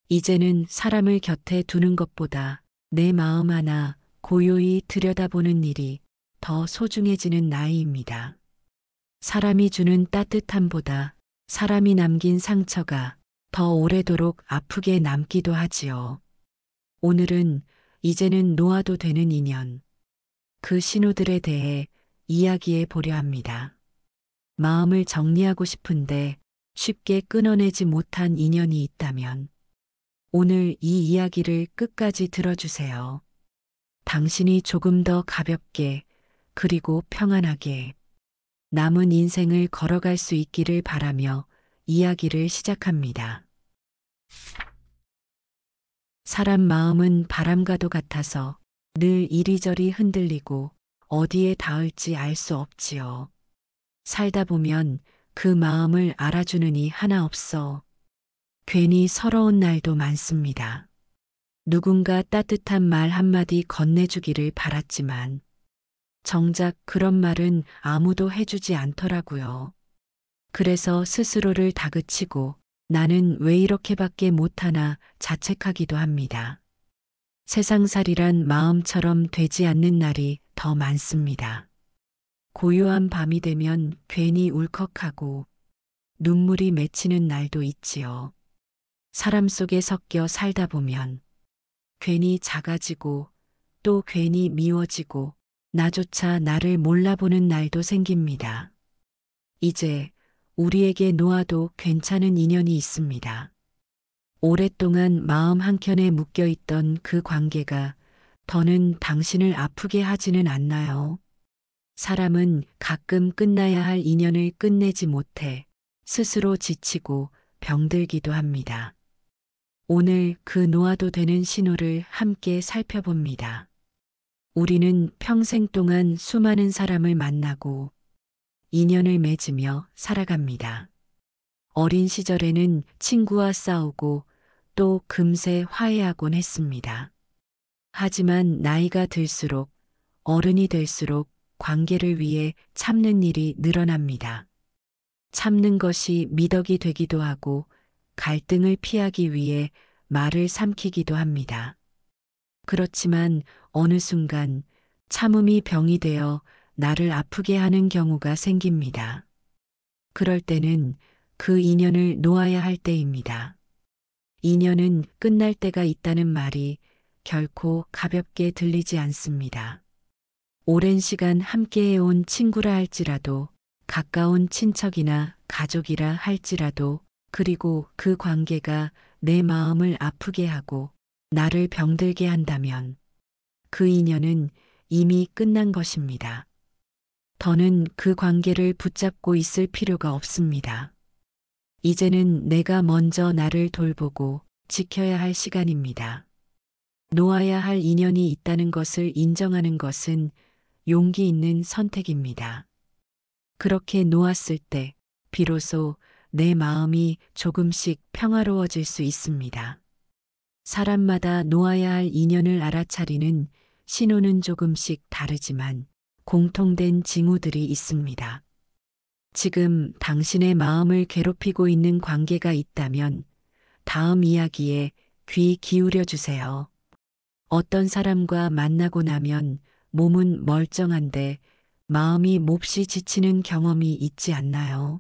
이제는 사람을 곁에 두는 것보다 내 마음 하나 고요히 들여다보는 일이 더 소중해지는 나이입니다. 사람이 주는 따뜻함보다 사람이 남긴 상처가 더 오래도록 아프게 남기도 하지요. 오늘은 이제는 놓아도 되는 인연, 그 신호들에 대해 이야기해 보려 합니다. 마음을 정리하고 싶은데 쉽게 끊어내지 못한 인연이 있다면 오늘 이 이야기를 끝까지 들어주세요. 당신이 조금 더 가볍게 그리고 평안하게 남은 인생을 걸어갈 수 있기를 바라며 이야기를 시작합니다. 사람 마음은 바람과도 같아서 늘 이리저리 흔들리고 어디에 닿을지 알 수 없지요. 살다 보면 그 마음을 알아주는 이 하나 없어 괜히 서러운 날도 많습니다. 누군가 따뜻한 말 한마디 건네주기를 바랐지만 정작 그런 말은 아무도 해주지 않더라고요. 그래서 스스로를 다그치고 나는 왜 이렇게밖에 못하나 자책하기도 합니다. 세상살이란 마음처럼 되지 않는 날이 더 많습니다. 고요한 밤이 되면 괜히 울컥하고 눈물이 맺히는 날도 있지요. 사람 속에 섞여 살다 보면 괜히 작아지고 또 괜히 미워지고 나조차 나를 몰라보는 날도 생깁니다. 이제 우리에게 놓아도 괜찮은 인연이 있습니다. 오랫동안 마음 한켠에 묶여있던 그 관계가 더는 당신을 아프게 하지는 않나요? 사람은 가끔 끝나야 할 인연을 끝내지 못해 스스로 지치고 병들기도 합니다. 오늘 그 놓아도 되는 신호를 함께 살펴봅니다. 우리는 평생 동안 수많은 사람을 만나고 인연을 맺으며 살아갑니다. 어린 시절에는 친구와 싸우고 또 금세 화해하곤 했습니다. 하지만 나이가 들수록 어른이 될수록 관계를 위해 참는 일이 늘어납니다. 참는 것이 미덕이 되기도 하고 갈등을 피하기 위해 말을 삼키기도 합니다. 그렇지만 어느 순간 참음이 병이 되어 나를 아프게 하는 경우가 생깁니다. 그럴 때는 그 인연을 놓아야 할 때입니다. 인연은 끝날 때가 있다는 말이 결코 가볍게 들리지 않습니다. 오랜 시간 함께해온 친구라 할지라도 가까운 친척이나 가족이라 할지라도 그리고 그 관계가 내 마음을 아프게 하고 나를 병들게 한다면 그 인연은 이미 끝난 것입니다. 더는 그 관계를 붙잡고 있을 필요가 없습니다. 이제는 내가 먼저 나를 돌보고 지켜야 할 시간입니다. 놓아야 할 인연이 있다는 것을 인정하는 것은 용기 있는 선택입니다. 그렇게 놓았을 때 비로소 내 마음이 조금씩 평화로워질 수 있습니다. 사람마다 놓아야 할 인연을 알아차리는 신호는 조금씩 다르지만 공통된 징후들이 있습니다. 지금 당신의 마음을 괴롭히고 있는 관계가 있다면 다음 이야기에 귀 기울여 주세요. 어떤 사람과 만나고 나면 몸은 멀쩡한데 마음이 몹시 지치는 경험이 있지 않나요?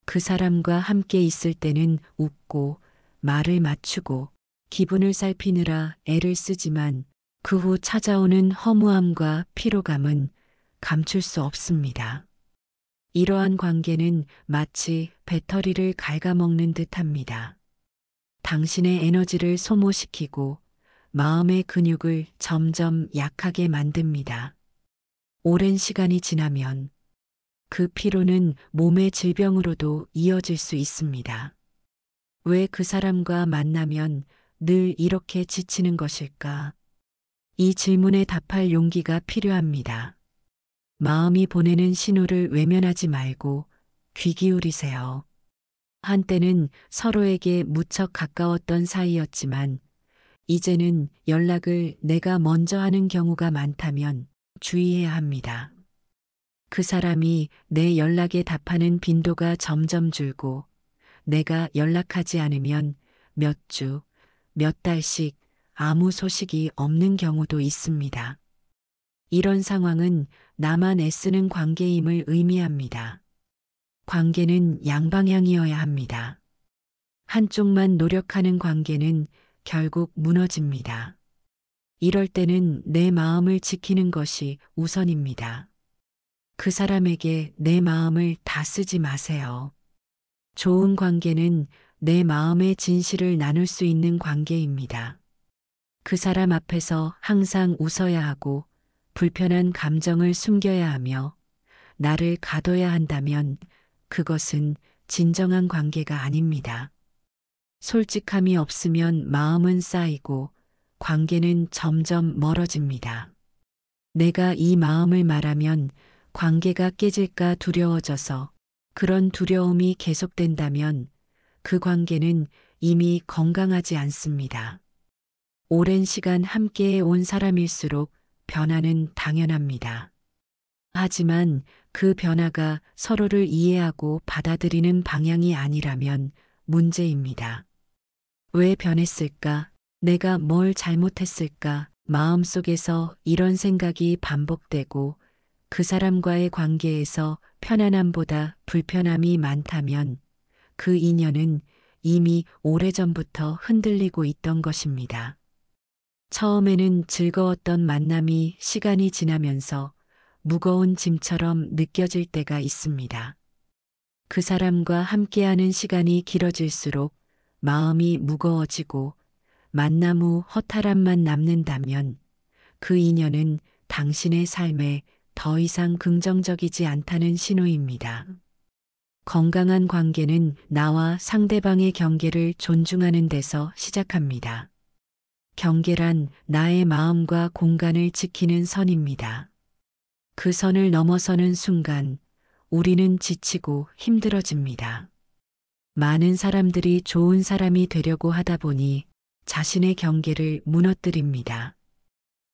그 사람과 함께 있을 때는 웃고 말을 맞추고 기분을 살피느라 애를 쓰지만 그 후 찾아오는 허무함과 피로감은 감출 수 없습니다. 이러한 관계는 마치 배터리를 갉아먹는 듯합니다. 당신의 에너지를 소모시키고 마음의 근육을 점점 약하게 만듭니다. 오랜 시간이 지나면 그 피로는 몸의 질병으로도 이어질 수 있습니다. 왜 그 사람과 만나면 늘 이렇게 지치는 것일까? 이 질문에 답할 용기가 필요합니다. 마음이 보내는 신호를 외면하지 말고 귀 기울이세요. 한때는 서로에게 무척 가까웠던 사이였지만 이제는 연락을 내가 먼저 하는 경우가 많다면 주의해야 합니다. 그 사람이 내 연락에 답하는 빈도가 점점 줄고 내가 연락하지 않으면 몇 주, 몇 달씩 아무 소식이 없는 경우도 있습니다. 이런 상황은 나만 애쓰는 관계임을 의미합니다. 관계는 양방향이어야 합니다. 한쪽만 노력하는 관계는 결국 무너집니다. 이럴 때는 내 마음을 지키는 것이 우선입니다. 그 사람에게 내 마음을 다 쓰지 마세요. 좋은 관계는 내 마음의 진실을 나눌 수 있는 관계입니다. 그 사람 앞에서 항상 웃어야 하고 불편한 감정을 숨겨야 하며 나를 가둬야 한다면 그것은 진정한 관계가 아닙니다. 솔직함이 없으면 마음은 쌓이고 관계는 점점 멀어집니다. 내가 이 마음을 말하면 관계가 깨질까 두려워져서 그런 두려움이 계속된다면 그 관계는 이미 건강하지 않습니다. 오랜 시간 함께해 온 사람일수록 변화는 당연합니다. 하지만 그 변화가 서로를 이해하고 받아들이는 방향이 아니라면 문제입니다. 왜 변했을까? 내가 뭘 잘못했을까? 마음속에서 이런 생각이 반복되고 그 사람과의 관계에서 편안함보다 불편함이 많다면 그 인연은 이미 오래전부터 흔들리고 있던 것입니다. 처음에는 즐거웠던 만남이 시간이 지나면서 무거운 짐처럼 느껴질 때가 있습니다. 그 사람과 함께하는 시간이 길어질수록 마음이 무거워지고 만남 후 허탈함만 남는다면 그 인연은 당신의 삶에 더 이상 긍정적이지 않다는 신호입니다. 건강한 관계는 나와 상대방의 경계를 존중하는 데서 시작합니다. 경계란 나의 마음과 공간을 지키는 선입니다. 그 선을 넘어서는 순간 우리는 지치고 힘들어집니다. 많은 사람들이 좋은 사람이 되려고 하다 보니 자신의 경계를 무너뜨립니다.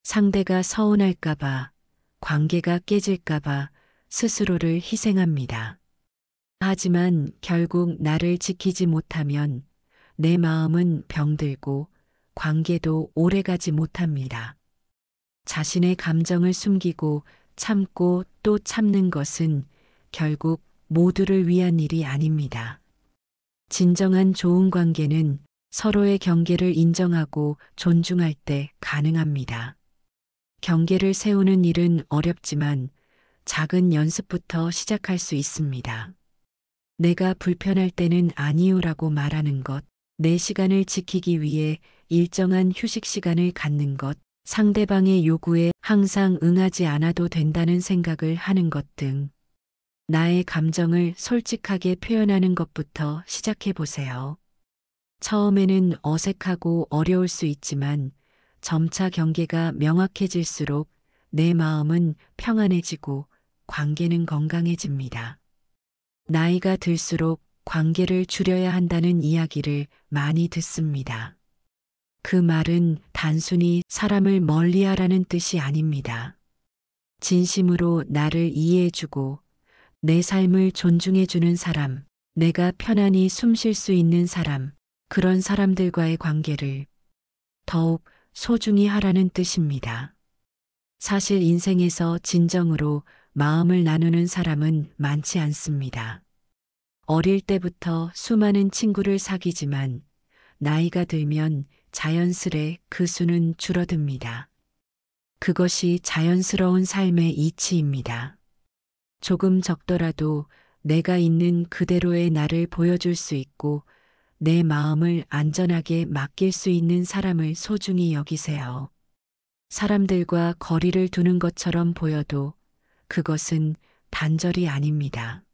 상대가 서운할까봐, 관계가 깨질까봐 스스로를 희생합니다. 하지만 결국 나를 지키지 못하면 내 마음은 병들고 관계도 오래가지 못합니다. 자신의 감정을 숨기고 참고 또 참는 것은 결국 모두를 위한 일이 아닙니다. 진정한 좋은 관계는 서로의 경계를 인정하고 존중할 때 가능합니다. 경계를 세우는 일은 어렵지만 작은 연습부터 시작할 수 있습니다. 내가 불편할 때는 아니요라고 말하는 것, 내 시간을 지키기 위해 일정한 휴식 시간을 갖는 것, 상대방의 요구에 항상 응하지 않아도 된다는 생각을 하는 것 등 나의 감정을 솔직하게 표현하는 것부터 시작해 보세요. 처음에는 어색하고 어려울 수 있지만 점차 경계가 명확해질수록 내 마음은 평안해지고 관계는 건강해집니다. 나이가 들수록 관계를 줄여야 한다는 이야기를 많이 듣습니다. 그 말은 단순히 사람을 멀리하라는 뜻이 아닙니다. 진심으로 나를 이해해주고 내 삶을 존중해주는 사람, 내가 편안히 숨 쉴 수 있는 사람, 그런 사람들과의 관계를 더욱 소중히 하라는 뜻입니다. 사실 인생에서 진정으로 마음을 나누는 사람은 많지 않습니다. 어릴 때부터 수많은 친구를 사귀지만 나이가 들면 자연스레 그 수는 줄어듭니다. 그것이 자연스러운 삶의 이치입니다. 조금 적더라도 내가 있는 그대로의 나를 보여줄 수 있고 내 마음을 안전하게 맡길 수 있는 사람을 소중히 여기세요. 사람들과 거리를 두는 것처럼 보여도 그것은 단절이 아닙니다.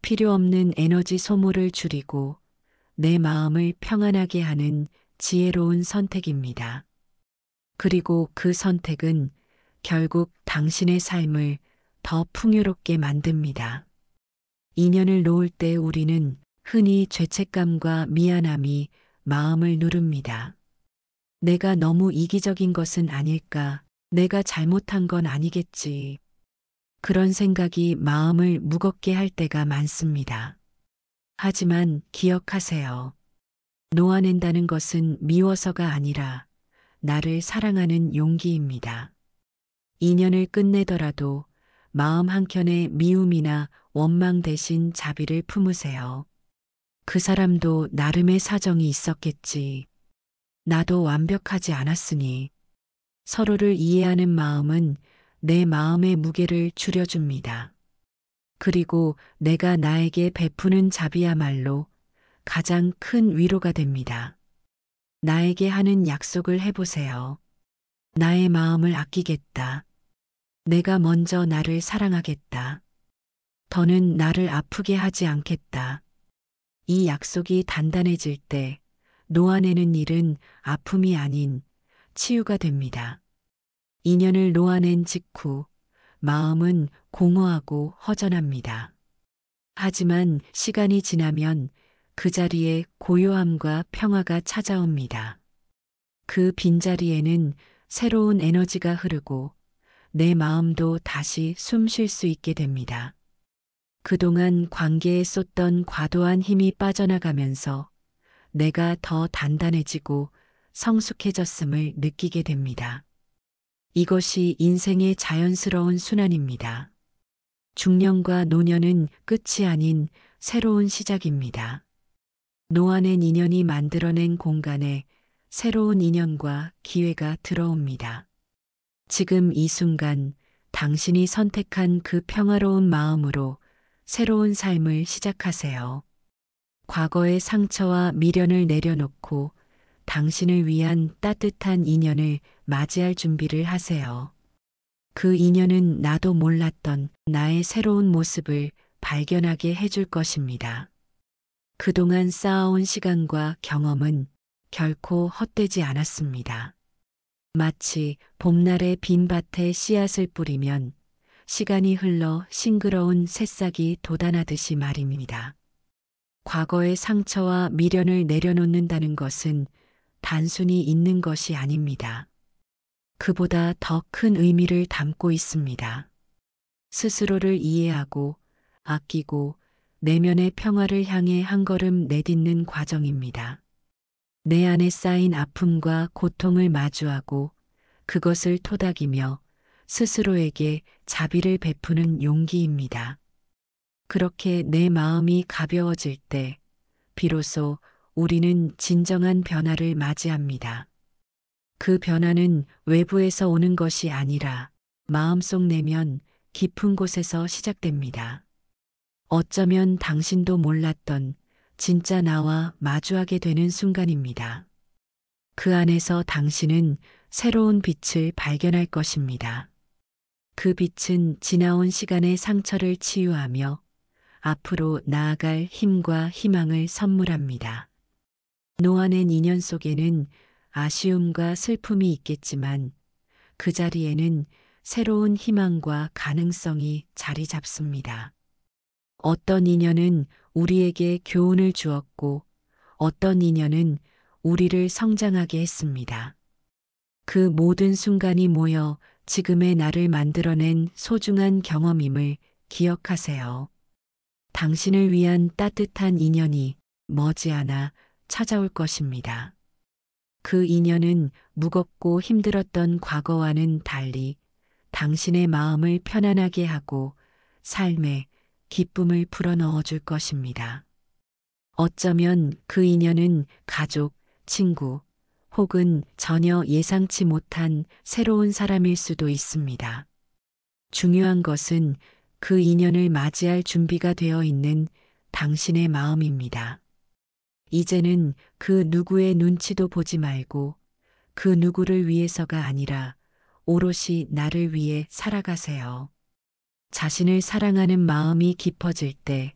필요 없는 에너지 소모를 줄이고 내 마음을 평안하게 하는 지혜로운 선택입니다. 그리고 그 선택은 결국 당신의 삶을 더 풍요롭게 만듭니다. 인연을 놓을 때 우리는 흔히 죄책감과 미안함이 마음을 누릅니다. 내가 너무 이기적인 것은 아닐까? 내가 잘못한 건 아니겠지. 그런 생각이 마음을 무겁게 할 때가 많습니다. 하지만 기억하세요. 놓아낸다는 것은 미워서가 아니라 나를 사랑하는 용기입니다. 인연을 끝내더라도 마음 한켠에 미움이나 원망 대신 자비를 품으세요. 그 사람도 나름의 사정이 있었겠지. 나도 완벽하지 않았으니. 서로를 이해하는 마음은 내 마음의 무게를 줄여줍니다. 그리고 내가 나에게 베푸는 자비야말로 가장 큰 위로가 됩니다. 나에게 하는 약속을 해보세요. 나의 마음을 아끼겠다. 내가 먼저 나를 사랑하겠다. 더는 나를 아프게 하지 않겠다. 이 약속이 단단해질 때 놓아내는 일은 아픔이 아닌 치유가 됩니다. 인연을 놓아낸 직후 마음은 공허하고 허전합니다. 하지만 시간이 지나면 그 자리에 고요함과 평화가 찾아옵니다. 그 빈자리에는 새로운 에너지가 흐르고 내 마음도 다시 숨 쉴 수 있게 됩니다. 그동안 관계에 쏟던 과도한 힘이 빠져나가면서 내가 더 단단해지고 성숙해졌음을 느끼게 됩니다. 이것이 인생의 자연스러운 순환입니다. 중년과 노년은 끝이 아닌 새로운 시작입니다. 놓아낸 인연이 만들어낸 공간에 새로운 인연과 기회가 들어옵니다. 지금 이 순간 당신이 선택한 그 평화로운 마음으로 새로운 삶을 시작하세요. 과거의 상처와 미련을 내려놓고 당신을 위한 따뜻한 인연을 맞이할 준비를 하세요. 그 인연은 나도 몰랐던 나의 새로운 모습을 발견하게 해줄 것입니다. 그동안 쌓아온 시간과 경험은 결코 헛되지 않았습니다. 마치 봄날의 빈 밭에 씨앗을 뿌리면 시간이 흘러 싱그러운 새싹이 돋아나듯이 말입니다. 과거의 상처와 미련을 내려놓는다는 것은 단순히 있는 것이 아닙니다. 그보다 더 큰 의미를 담고 있습니다. 스스로를 이해하고 아끼고 내면의 평화를 향해 한 걸음 내딛는 과정입니다. 내 안에 쌓인 아픔과 고통을 마주하고 그것을 토닥이며 스스로에게 자비를 베푸는 용기입니다. 그렇게 내 마음이 가벼워질 때 비로소 우리는 진정한 변화를 맞이합니다. 그 변화는 외부에서 오는 것이 아니라 마음속 내면 깊은 곳에서 시작됩니다. 어쩌면 당신도 몰랐던 진짜 나와 마주하게 되는 순간입니다. 그 안에서 당신은 새로운 빛을 발견할 것입니다. 그 빛은 지나온 시간의 상처를 치유하며 앞으로 나아갈 힘과 희망을 선물합니다. 놓아낸 인연 속에는 아쉬움과 슬픔이 있겠지만 그 자리에는 새로운 희망과 가능성이 자리 잡습니다. 어떤 인연은 우리에게 교훈을 주었고 어떤 인연은 우리를 성장하게 했습니다. 그 모든 순간이 모여 지금의 나를 만들어낸 소중한 경험임을 기억하세요. 당신을 위한 따뜻한 인연이 머지않아 찾아올 것입니다. 그 인연은 무겁고 힘들었던 과거와는 달리 당신의 마음을 편안하게 하고 삶에 기쁨을 불어넣어 줄 것입니다. 어쩌면 그 인연은 가족, 친구, 혹은 전혀 예상치 못한 새로운 사람일 수도 있습니다. 중요한 것은 그 인연을 맞이할 준비가 되어 있는 당신의 마음입니다. 이제는 그 누구의 눈치도 보지 말고 그 누구를 위해서가 아니라 오롯이 나를 위해 살아가세요. 자신을 사랑하는 마음이 깊어질 때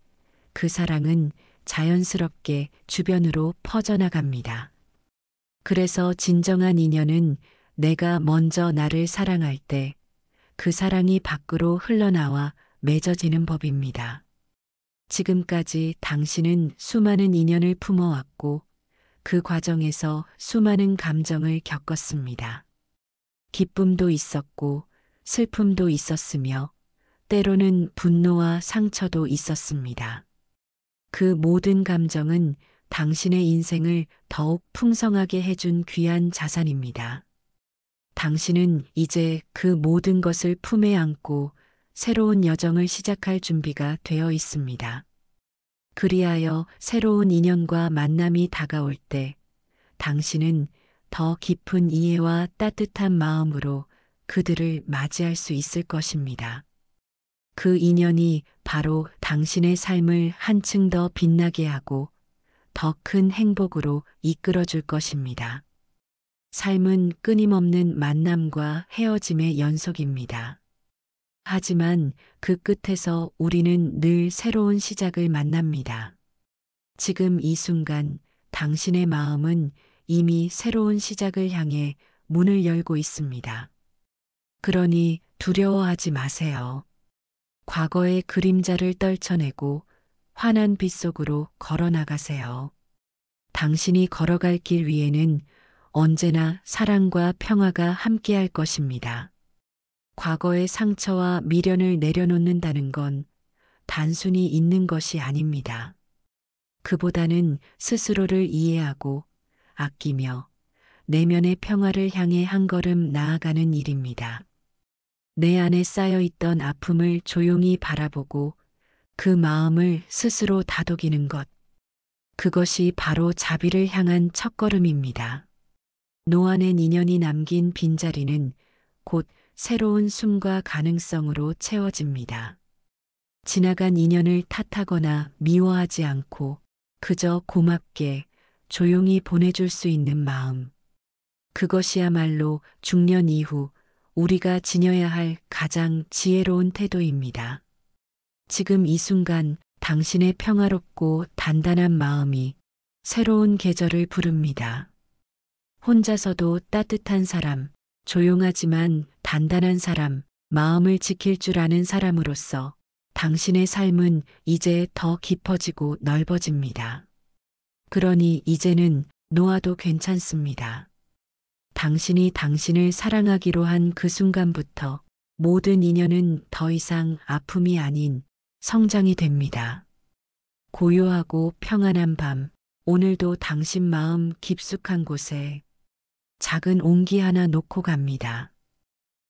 그 사랑은 자연스럽게 주변으로 퍼져나갑니다. 그래서 진정한 인연은 내가 먼저 나를 사랑할 때 그 사랑이 밖으로 흘러나와 맺어지는 법입니다. 지금까지 당신은 수많은 인연을 품어왔고 그 과정에서 수많은 감정을 겪었습니다. 기쁨도 있었고 슬픔도 있었으며 때로는 분노와 상처도 있었습니다. 그 모든 감정은 당신의 인생을 더욱 풍성하게 해준 귀한 자산입니다. 당신은 이제 그 모든 것을 품에 안고 새로운 여정을 시작할 준비가 되어 있습니다. 그리하여 새로운 인연과 만남이 다가올 때 당신은 더 깊은 이해와 따뜻한 마음으로 그들을 맞이할 수 있을 것입니다. 그 인연이 바로 당신의 삶을 한층 더 빛나게 하고 더 큰 행복으로 이끌어 줄 것입니다. 삶은 끊임없는 만남과 헤어짐의 연속입니다. 하지만 그 끝에서 우리는 늘 새로운 시작을 만납니다. 지금 이 순간 당신의 마음은 이미 새로운 시작을 향해 문을 열고 있습니다. 그러니 두려워하지 마세요. 과거의 그림자를 떨쳐내고 환한 빛 속으로 걸어 나가세요. 당신이 걸어갈 길 위에는 언제나 사랑과 평화가 함께할 것입니다. 과거의 상처와 미련을 내려놓는다는 건 단순히 잊는 것이 아닙니다. 그보다는 스스로를 이해하고 아끼며 내면의 평화를 향해 한 걸음 나아가는 일입니다. 내 안에 쌓여 있던 아픔을 조용히 바라보고 그 마음을 스스로 다독이는 것. 그것이 바로 자비를 향한 첫걸음입니다. 놓아낸 인연이 남긴 빈자리는 곧 새로운 숨과 가능성으로 채워집니다. 지나간 인연을 탓하거나 미워하지 않고 그저 고맙게 조용히 보내줄 수 있는 마음. 그것이야말로 중년 이후 우리가 지녀야 할 가장 지혜로운 태도입니다. 지금 이 순간 당신의 평화롭고 단단한 마음이 새로운 계절을 부릅니다. 혼자서도 따뜻한 사람, 조용하지만 단단한 사람, 마음을 지킬 줄 아는 사람으로서 당신의 삶은 이제 더 깊어지고 넓어집니다. 그러니 이제는 놓아도 괜찮습니다. 당신이 당신을 사랑하기로 한 그 순간부터 모든 인연은 더 이상 아픔이 아닌 성장이 됩니다. 고요하고 평안한 밤, 오늘도 당신 마음 깊숙한 곳에 작은 온기 하나 놓고 갑니다.